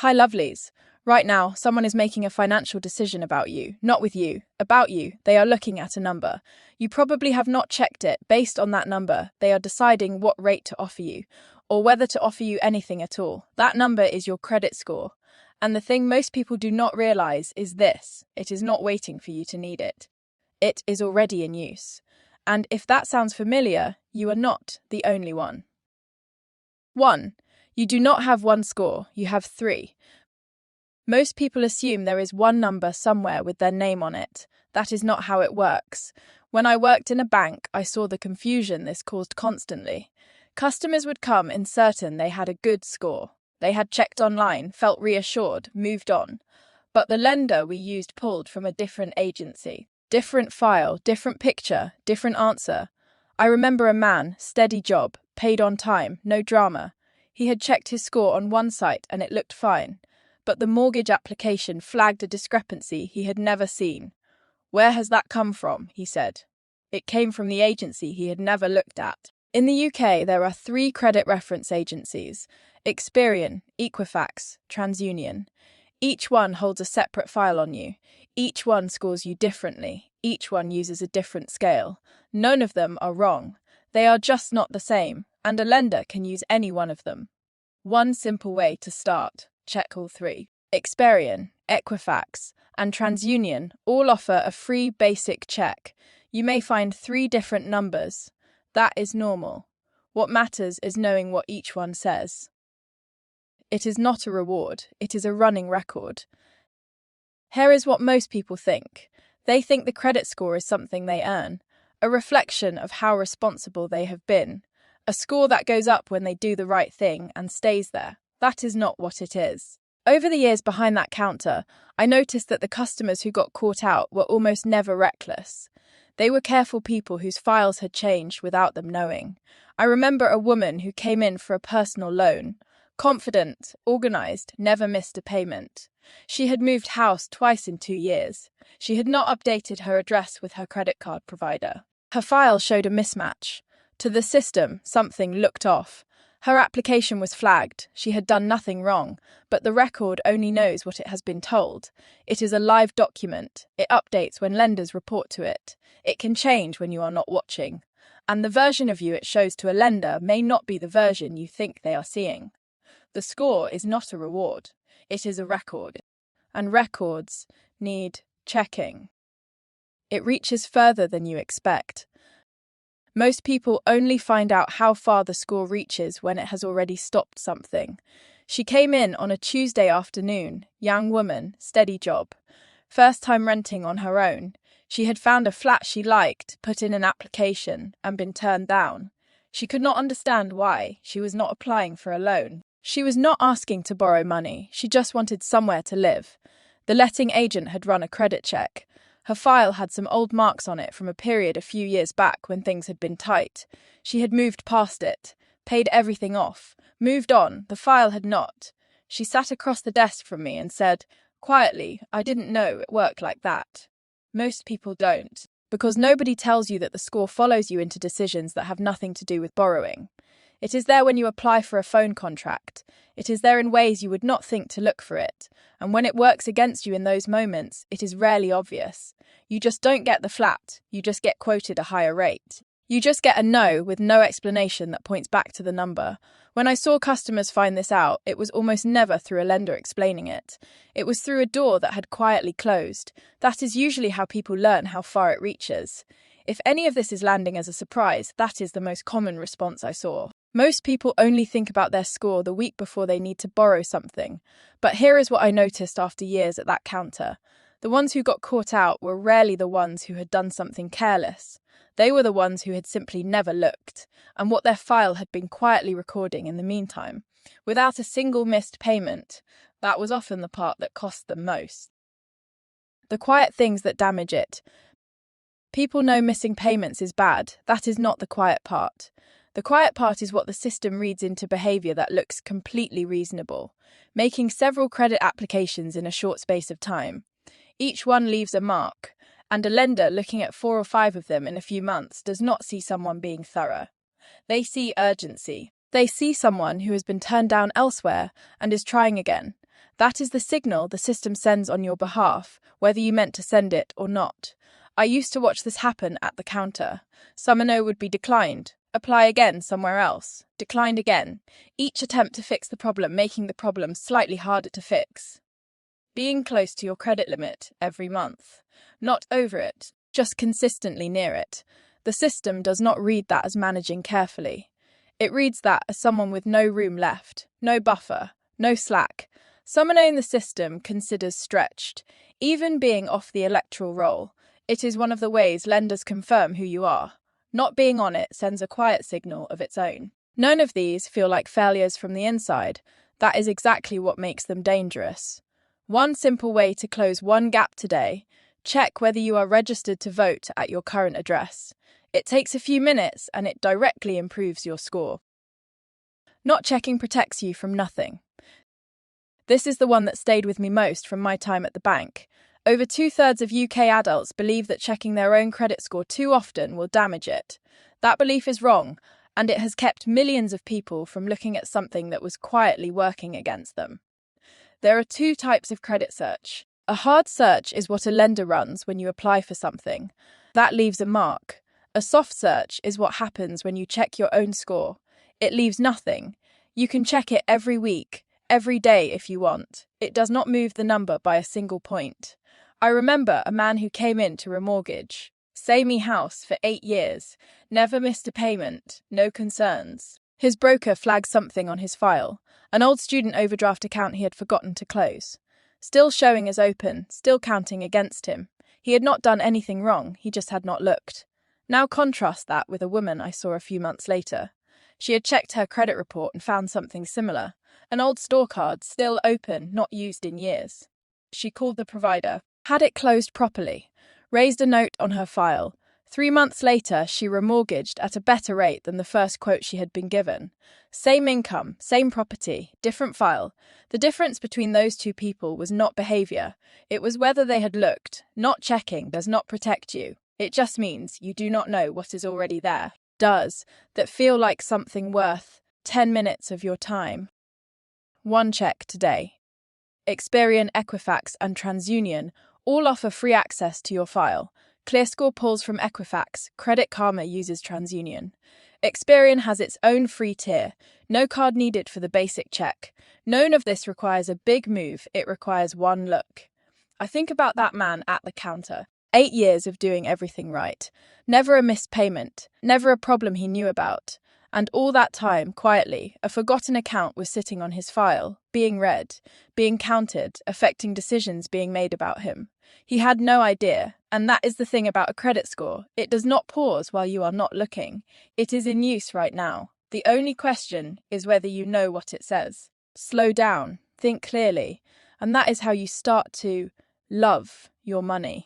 Hi, lovelies. Right now, someone is making a financial decision about you, not with you, about you. They are looking at a number. You probably have not checked it. Based on that number, they are deciding what rate to offer you, or whether to offer you anything at all. That number is your credit score. And the thing most people do not realize is this: it is not waiting for you to need it. It is already in use. And if that sounds familiar, you are not the only one. 1. You do not have one score, you have three. Most people assume there is one number somewhere with their name on it. That is not how it works. When I worked in a bank, I saw the confusion this caused constantly. Customers would come in certain they had a good score. They had checked online, felt reassured, moved on. But the lender we used pulled from a different agency. Different file, different picture, different answer. I remember a man, steady job, paid on time, no drama. He had checked his score on one site and it looked fine. But the mortgage application flagged a discrepancy he had never seen. "Where has that come from?" he said. It came from the agency he had never looked at. In the UK, there are 3 credit reference agencies: Experian, Equifax, TransUnion. Each one holds a separate file on you. Each one scores you differently. Each one uses a different scale. None of them are wrong. They are just not the same, and a lender can use any one of them. One simple way to start: check all 3. Experian, Equifax, and TransUnion all offer a free basic check. You may find 3 different numbers. That is normal. What matters is knowing what each one says. It is not a reward, it is a running record. Here is what most people think. They think the credit score is something they earn, a reflection of how responsible they have been, a score that goes up when they do the right thing and stays there. That is not what it is. Over the years behind that counter, I noticed that the customers who got caught out were almost never reckless. They were careful people whose files had changed without them knowing. I remember a woman who came in for a personal loan. Confident, organised, never missed a payment. She had moved house twice in 2 years. She had not updated her address with her credit card provider. Her file showed a mismatch. To the system, something looked off. Her application was flagged. She had done nothing wrong, but the record only knows what it has been told. It is a live document. It updates when lenders report to it. It can change when you are not watching. And the version of you it shows to a lender may not be the version you think they are seeing. The score is not a reward. It is a record. And records need checking. It reaches further than you expect. Most people only find out how far the score reaches when it has already stopped something. She came in on a Tuesday afternoon, young woman, steady job. First time renting on her own. She had found a flat she liked, put in an application, and been turned down. She could not understand why. She was not applying for a loan. She was not asking to borrow money. She just wanted somewhere to live. The letting agent had run a credit check. Her file had some old marks on it from a period a few years back when things had been tight. She had moved past it, paid everything off, moved on. The file had not. She sat across the desk from me and said, quietly, "I didn't know it worked like that." Most people don't, because nobody tells you that the score follows you into decisions that have nothing to do with borrowing. It is there when you apply for a phone contract. It is there in ways you would not think to look for it. And when it works against you in those moments, it is rarely obvious. You just don't get the flat. You just get quoted a higher rate. You just get a no with no explanation that points back to the number. When I saw customers find this out, it was almost never through a lender explaining it. It was through a door that had quietly closed. That is usually how people learn how far it reaches. If any of this is landing as a surprise, that is the most common response I saw. Most people only think about their score the week before they need to borrow something. But here is what I noticed after years at that counter. The ones who got caught out were rarely the ones who had done something careless. They were the ones who had simply never looked, and what their file had been quietly recording in the meantime, without a single missed payment. That was often the part that cost them most. The quiet things that damage it. People know missing payments is bad. That is not the quiet part. The quiet part is what the system reads into behaviour that looks completely reasonable, making several credit applications in a short space of time. Each one leaves a mark, and a lender looking at 4 or 5 of them in a few months does not see someone being thorough. They see urgency. They see someone who has been turned down elsewhere and is trying again. That is the signal the system sends on your behalf, whether you meant to send it or not. I used to watch this happen at the counter. Some no would be declined. Apply again somewhere else. Declined again. Each attempt to fix the problem making the problem slightly harder to fix. Being close to your credit limit every month. Not over it, just consistently near it. The system does not read that as managing carefully. It reads that as someone with no room left, no buffer, no slack. Someone in the system considers stretched. Even being off the electoral roll, it is one of the ways lenders confirm who you are. Not being on it sends a quiet signal of its own. None of these feel like failures from the inside. That is exactly what makes them dangerous. One simple way to close one gap today: check whether you are registered to vote at your current address. It takes a few minutes and it directly improves your score. Not checking protects you from nothing. This is the one that stayed with me most from my time at the bank. Over 2/3 of UK adults believe that checking their own credit score too often will damage it. That belief is wrong, and it has kept millions of people from looking at something that was quietly working against them. There are two types of credit search. A hard search is what a lender runs when you apply for something. That leaves a mark. A soft search is what happens when you check your own score. It leaves nothing. You can check it every week, every day if you want. It does not move the number by a single point. I remember a man who came in to remortgage. Same house for 8 years. Never missed a payment. No concerns. His broker flagged something on his file. An old student overdraft account he had forgotten to close. Still showing as open, still counting against him. He had not done anything wrong, he just had not looked. Now contrast that with a woman I saw a few months later. She had checked her credit report and found something similar. An old store card, still open, not used in years. She called the provider, had it closed properly, raised a note on her file. 3 months later, she remortgaged at a better rate than the first quote she had been given. Same income, same property, different file. The difference between those two people was not behaviour. It was whether they had looked. Not checking does not protect you. It just means you do not know what is already there. Does that feel like something worth 10 minutes of your time? One check today. Experian, Equifax, and TransUnion all offer free access to your file. ClearScore pulls from Equifax, Credit Karma uses TransUnion. Experian has its own free tier. No card needed for the basic check. None of this requires a big move, it requires one look. I think about that man at the counter. 8 years of doing everything right. Never a missed payment, never a problem he knew about. And all that time, quietly, a forgotten account was sitting on his file, being read, being counted, affecting decisions being made about him. He had no idea, and that is the thing about a credit score. It does not pause while you are not looking. It is in use right now. The only question is whether you know what it says. Slow down, think clearly, and that is how you start to love your money.